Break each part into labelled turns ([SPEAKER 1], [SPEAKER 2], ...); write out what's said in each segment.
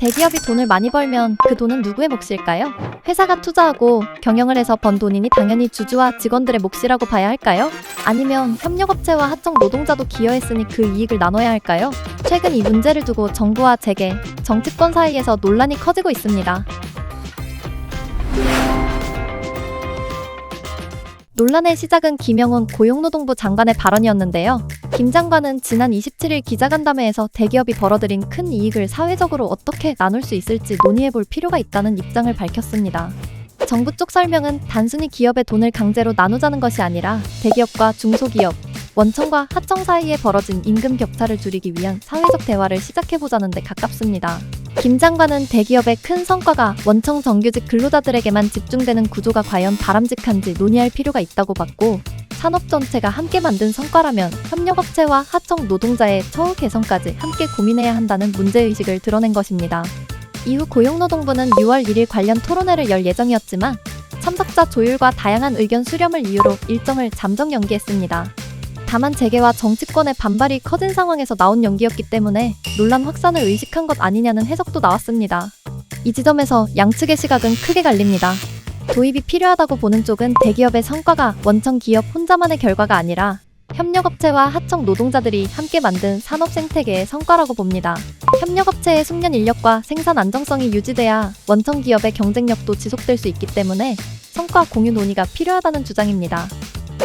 [SPEAKER 1] 대기업이 돈을 많이 벌면 그 돈은 누구의 몫일까요? 회사가 투자하고 경영을 해서 번 돈이니 당연히 주주와 직원들의 몫이라고 봐야 할까요? 아니면 협력업체와 하청 노동자도 기여했으니 그 이익을 나눠야 할까요? 최근 이 문제를 두고 정부와 재계, 정치권 사이에서 논란이 커지고 있습니다. 논란의 시작은 김영훈 고용노동부 장관의 발언이었는데요. 김 장관은 지난 27일 기자간담회에서 대기업이 벌어들인 큰 이익을 사회적으로 어떻게 나눌 수 있을지 논의해볼 필요가 있다는 입장을 밝혔습니다. 정부 쪽 설명은 단순히 기업의 돈을 강제로 나누자는 것이 아니라 대기업과 중소기업, 원청과 하청 사이에 벌어진 임금 격차를 줄이기 위한 사회적 대화를 시작해보자는 데 가깝습니다. 김 장관은 대기업의 큰 성과가 원청 정규직 근로자들에게만 집중되는 구조가 과연 바람직한지 논의할 필요가 있다고 봤고, 산업 전체가 함께 만든 성과라면 협력업체와 하청 노동자의 처우 개선까지 함께 고민해야 한다는 문제의식을 드러낸 것입니다. 이후 고용노동부는 6월 1일 관련 토론회를 열 예정이었지만 참석자 조율과 다양한 의견 수렴을 이유로 일정을 잠정 연기했습니다. 다만 재계와 정치권의 반발이 커진 상황에서 나온 연기였기 때문에 논란 확산을 의식한 것 아니냐는 해석도 나왔습니다. 이 지점에서 양측의 시각은 크게 갈립니다. 도입이 필요하다고 보는 쪽은 대기업의 성과가 원청 기업 혼자만의 결과가 아니라 협력업체와 하청 노동자들이 함께 만든 산업 생태계의 성과라고 봅니다. 협력업체의 숙련 인력과 생산 안정성이 유지돼야 원청 기업의 경쟁력도 지속될 수 있기 때문에 성과 공유 논의가 필요하다는 주장입니다.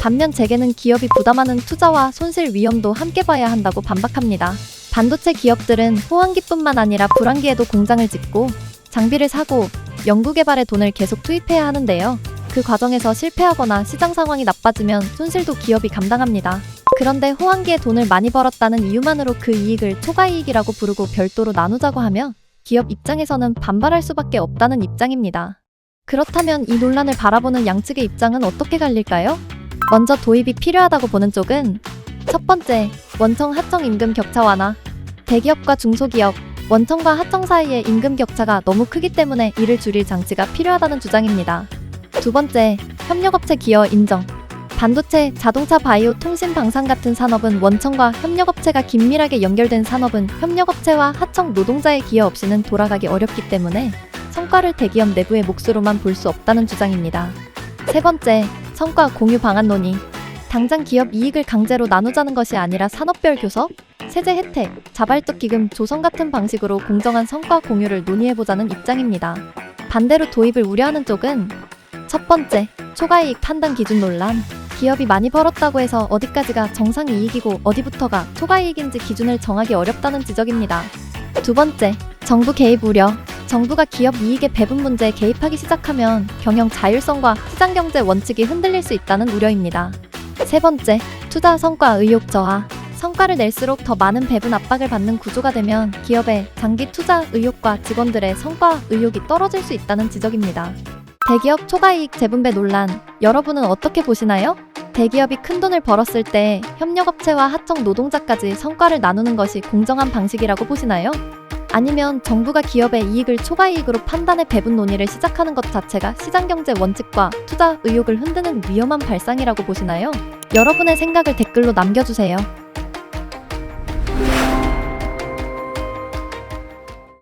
[SPEAKER 1] 반면 재계는 기업이 부담하는 투자와 손실 위험도 함께 봐야 한다고 반박합니다. 반도체 기업들은 호황기뿐만 아니라 불황기에도 공장을 짓고 장비를 사고 연구개발에 돈을 계속 투입해야 하는데요. 그 과정에서 실패하거나 시장 상황이 나빠지면 손실도 기업이 감당합니다. 그런데 호황기에 돈을 많이 벌었다는 이유만으로 그 이익을 초과이익이라고 부르고 별도로 나누자고 하면 기업 입장에서는 반발할 수밖에 없다는 입장입니다. 그렇다면 이 논란을 바라보는 양측의 입장은 어떻게 갈릴까요? 먼저 도입이 필요하다고 보는 쪽은 첫 번째, 원청 하청 임금 격차 완화. 대기업과 중소기업, 원청과 하청 사이의 임금 격차가 너무 크기 때문에 이를 줄일 장치가 필요하다는 주장입니다. 두 번째, 협력업체 기여 인정. 반도체, 자동차, 바이오, 통신, 방산 같은 산업은 원청과 협력업체가 긴밀하게 연결된 산업은 협력업체와 하청 노동자의 기여 없이는 돌아가기 어렵기 때문에 성과를 대기업 내부의 몫으로만 볼 수 없다는 주장입니다. 세 번째, 성과 공유 방안 논의. 당장 기업 이익을 강제로 나누자는 것이 아니라 산업별 교섭, 세제 혜택, 자발적 기금 조성 같은 방식으로 공정한 성과 공유를 논의해보자는 입장입니다. 반대로 도입을 우려하는 쪽은 첫 번째, 초과이익 판단 기준 논란. 기업이 많이 벌었다고 해서 어디까지가 정상이익이고 어디부터가 초과이익인지 기준을 정하기 어렵다는 지적입니다. 두 번째, 정부 개입 우려. 정부가 기업 이익의 배분 문제에 개입하기 시작하면 경영 자율성과 시장경제 원칙이 흔들릴 수 있다는 우려입니다. 세 번째, 투자 성과 의욕 저하. 성과를 낼수록 더 많은 배분 압박을 받는 구조가 되면 기업의 장기 투자 의욕과 직원들의 성과 의욕이 떨어질 수 있다는 지적입니다. 대기업 초과이익 재분배 논란, 여러분은 어떻게 보시나요? 대기업이 큰 돈을 벌었을 때 협력업체와 하청 노동자까지 성과를 나누는 것이 공정한 방식이라고 보시나요? 아니면 정부가 기업의 이익을 초과이익으로 판단해 배분 논의를 시작하는 것 자체가 시장경제 원칙과 투자 의욕을 흔드는 위험한 발상이라고 보시나요? 여러분의 생각을 댓글로 남겨주세요.